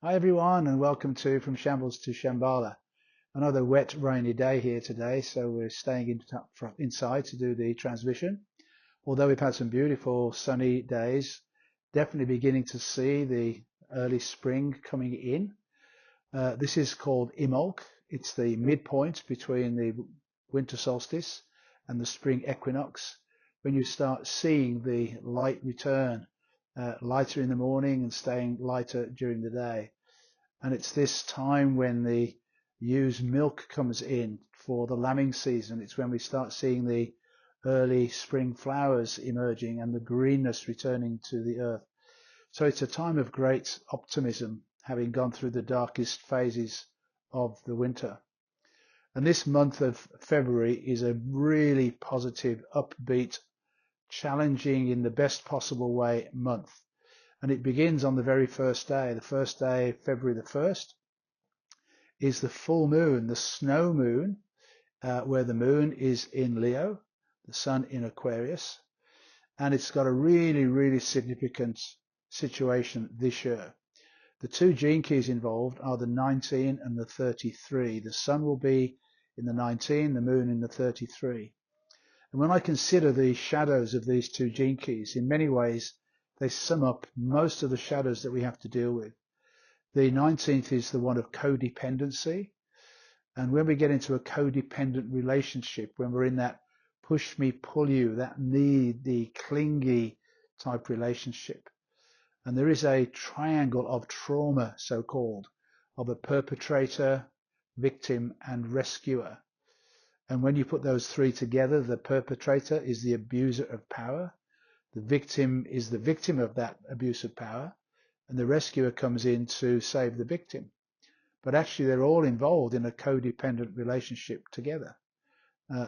Hi everyone, and welcome to From Shambles to Shambhala. Another wet, rainy day here today, so we're staying inside to do the transmission. Although we've had some beautiful sunny days, definitely beginning to see the early spring coming in. This is called Imulk. It's the midpoint between the winter solstice and the spring equinox, when you start seeing the light return, lighter in the morning and staying lighter during the day. And it's this time when the ewe's milk comes in for the lambing season. It's when we start seeing the early spring flowers emerging and the greenness returning to the earth. So it's a time of great optimism, having gone through the darkest phases of the winter. And this month of February is a really positive, upbeat, challenging in the best possible way month. And it begins on the very first day. The first day, February the 1st, is the full moon, the snow moon, where the moon is in Leo, the sun in Aquarius. And it's got a really, really significant situation this year. The two gene keys involved are the 19 and the 33. The sun will be in the 19, the moon in the 33. And when I consider the shadows of these two gene keys, in many ways, they sum up most of the shadows that we have to deal with. The 19th is the one of codependency. And when we get into a codependent relationship, when we're in that push me, pull you, that need, the clingy type relationship. And there is a triangle of trauma, so-called, of a perpetrator, victim, and rescuer. And when you put those three together, the perpetrator is the abuser of power. The victim is the victim of that abuse of power, and the rescuer comes in to save the victim. But actually, they're all involved in a codependent relationship together.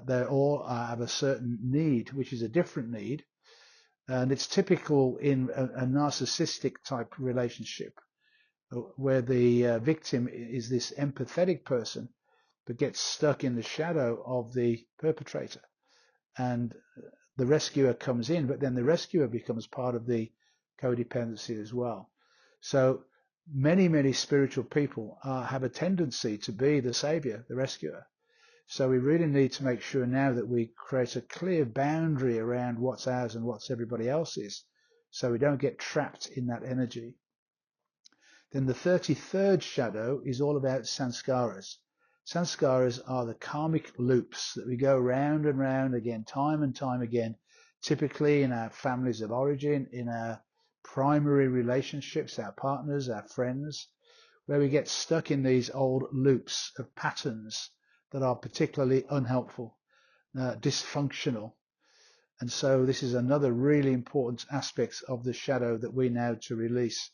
They all have a certain need, which is a different need, and it's typical in a narcissistic type relationship, where the victim is this empathetic person, but gets stuck in the shadow of the perpetrator. And the rescuer comes in, but then the rescuer becomes part of the codependency as well. So many spiritual people have a tendency to be the savior, the rescuer. So we really need to make sure now that we create a clear boundary around what's ours and what's everybody else's, so we don't get trapped in that energy. Then the 33rd shadow is all about sanskaras. Sanskaras are the karmic loops that we go round and round again, time and time again, typically in our families of origin, in our primary relationships, our partners, our friends, where we get stuck in these old loops of patterns that are particularly unhelpful, dysfunctional. And so this is another really important aspect of the shadow that we now to release.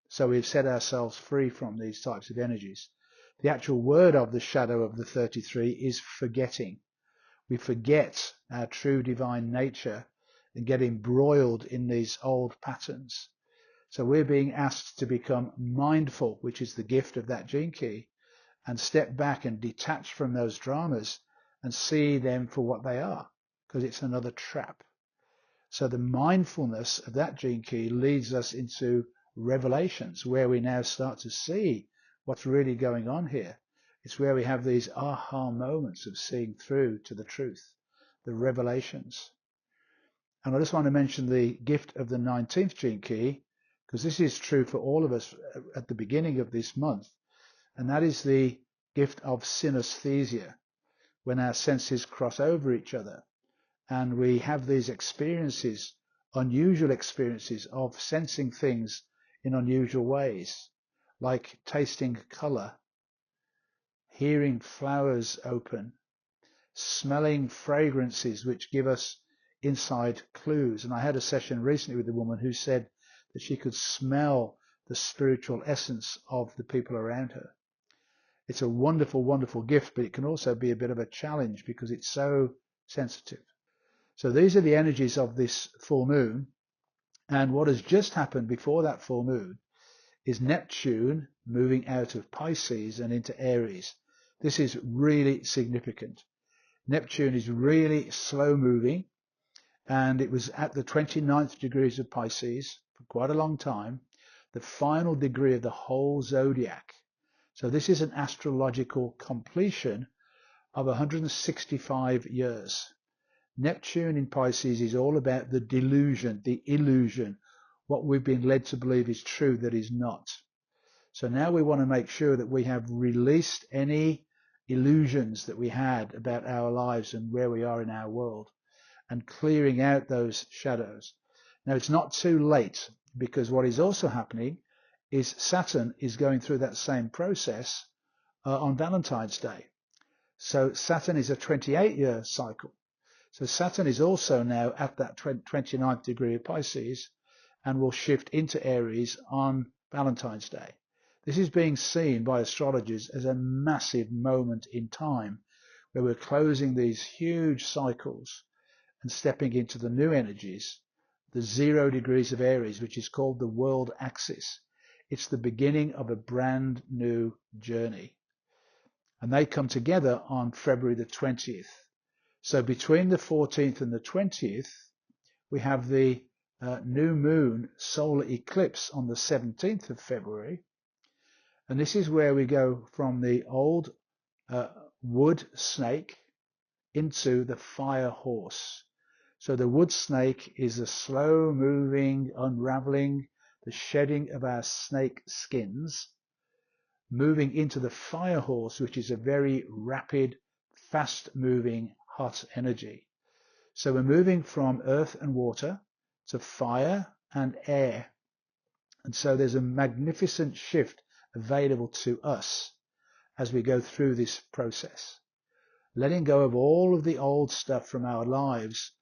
So we've set ourselves free from these types of energies. The actual word of the shadow of the 33 is forgetting. We forget our true divine nature and get embroiled in these old patterns. So we're being asked to become mindful, which is the gift of that gene key, and step back and detach from those dramas and see them for what they are, because it's another trap. So the mindfulness of that gene key leads us into revelations, where we now start to see what's really going on here. It's where we have these aha moments of seeing through to the truth, the revelations. And I just want to mention the gift of the 19th gene key, because this is true for all of us at the beginning of this month. And that is the gift of synesthesia, when our senses cross over each other and we have these experiences, unusual experiences of sensing things in unusual ways, like tasting color, hearing flowers open, smelling fragrances which give us inside clues. And I had a session recently with a woman who said that she could smell the spiritual essence of the people around her. It's a wonderful, wonderful gift, but it can also be a bit of a challenge because it's so sensitive. So these are the energies of this full moon. And what has just happened before that full moon is Neptune moving out of Pisces and into Aries. This is really significant. Neptune is really slow moving, and it was at the 29th degrees of Pisces for quite a long time. the final degree of the whole zodiac. So this is an astrological completion of 165 years. Neptune in Pisces is all about the delusion, the illusion, what we've been led to believe is true that is not. So now we want to make sure that we have released any illusions that we had about our lives and where we are in our world, and clearing out those shadows. Now it's not too late, because what is also happening is Saturn is going through that same process on Valentine's Day. So Saturn is a 28-year cycle. So Saturn is also now at that 29th degree of Pisces and will shift into Aries on Valentine's Day. This is being seen by astrologers as a massive moment in time where we're closing these huge cycles and stepping into the new energies, the 0 degrees of Aries, which is called the world axis. It's the beginning of a brand new journey. And they come together on February the 20th. So between the 14th and the 20th, we have the new moon solar eclipse on the 17th of February. And this is where we go from the old wood snake into the fire horse. So the wood snake is a slow moving, unraveling, the shedding of our snake skins, moving into the fire horse, which is a very rapid, fast moving, hot energy. So we're moving from earth and water to fire and air. And so there's a magnificent shift available to us as we go through this process. Letting go of all of the old stuff from our lives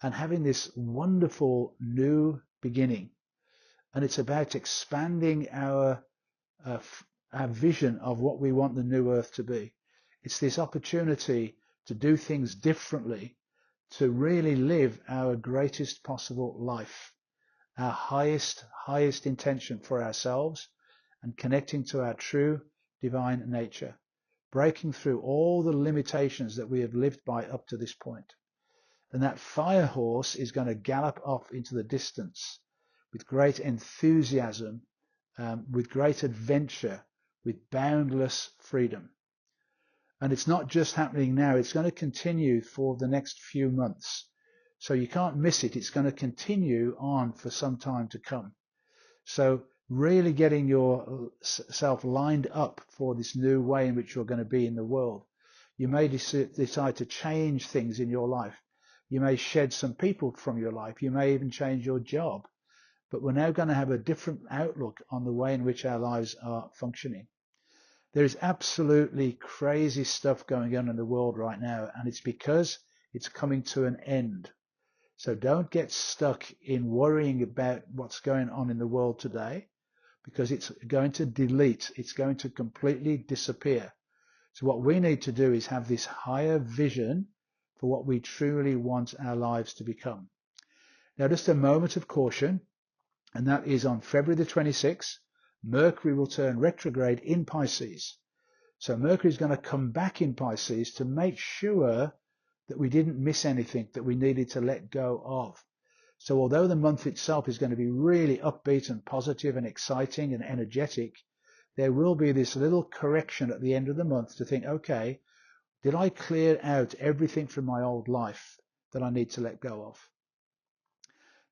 and having this wonderful new beginning. And it's about expanding our vision of what we want the new earth to be. It's this opportunity to do things differently, to really live our greatest possible life, our highest intention for ourselves, and connecting to our true divine nature, breaking through all the limitations that we have lived by up to this point. And that fire horse is going to gallop off into the distance with great enthusiasm, with great adventure, with boundless freedom. And it's not just happening now, it's going to continue for the next few months. So you can't miss it. It's going to continue on for some time to come. So really getting yourself lined up for this new way in which you're going to be in the world. You may decide to change things in your life. You may shed some people from your life. You may even change your job. But we're now going to have a different outlook on the way in which our lives are functioning. There is absolutely crazy stuff going on in the world right now, and it's because it's coming to an end. So don't get stuck in worrying about what's going on in the world today, because it's going to delete. It's going to completely disappear. So what we need to do is have this higher vision for what we truly want our lives to become. Now, just a moment of caution, and that is on February the 26th, Mercury will turn retrograde in Pisces. So Mercury is going to come back in Pisces to make sure that we didn't miss anything that we needed to let go of. So although the month itself is going to be really upbeat and positive and exciting and energetic, there will be this little correction at the end of the month to think, okay, did I clear out everything from my old life that I need to let go of?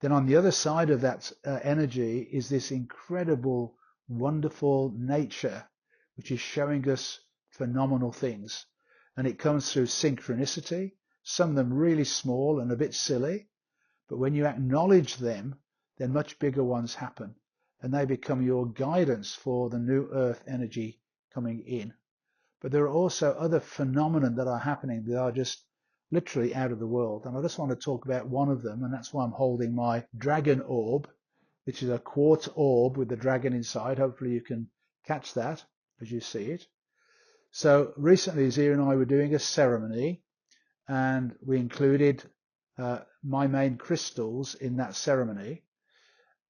Then on the other side of that energy is this incredible, wonderful nature, which is showing us phenomenal things. And it comes through synchronicity, some of them really small and a bit silly. But when you acknowledge them, then much bigger ones happen. And they become your guidance for the new earth energy coming in. But there are also other phenomena that are happening that are just literally out of the world. And I just want to talk about one of them, and that's why I'm holding my dragon orb, which is a quartz orb with the dragon inside. Hopefully you can catch that as you see it. So recently Zia and I were doing a ceremony, and we included my main crystals in that ceremony.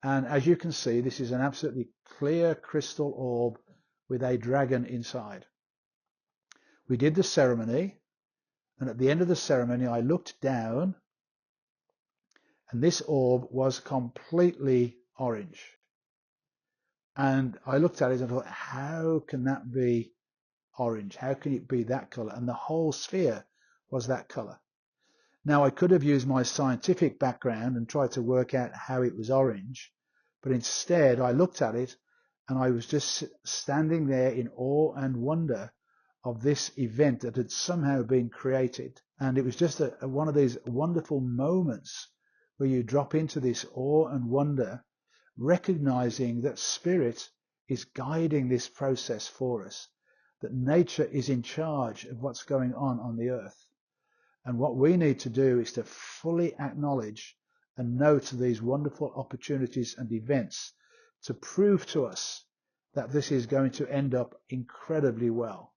And as you can see, this is an absolutely clear crystal orb with a dragon inside. We did the ceremony, and at the end of the ceremony, I looked down, and this orb was completely orange. And I looked at it and thought, how can that be orange? How can it be that color? And the whole sphere was that color. Now, I could have used my scientific background and tried to work out how it was orange, but instead I looked at it and I was just standing there in awe and wonder of this event that had somehow been created. And it was just one of these wonderful moments where you drop into this awe and wonder, recognizing that spirit is guiding this process for us, that nature is in charge of what's going on the earth. And what we need to do is to fully acknowledge and note these wonderful opportunities and events to prove to us that this is going to end up incredibly well.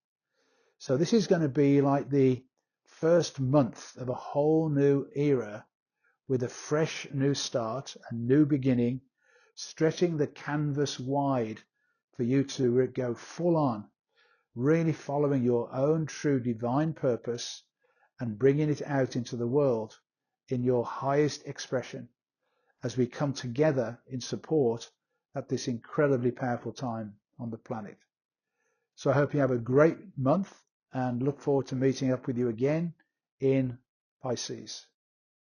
So this is going to be like the first month of a whole new era with a fresh new start, a new beginning, stretching the canvas wide for you to go full on, really following your own true divine purpose and bringing it out into the world in your highest expression as we come together in support at this incredibly powerful time on the planet. So I hope you have a great month and look forward to meeting up with you again in Pisces.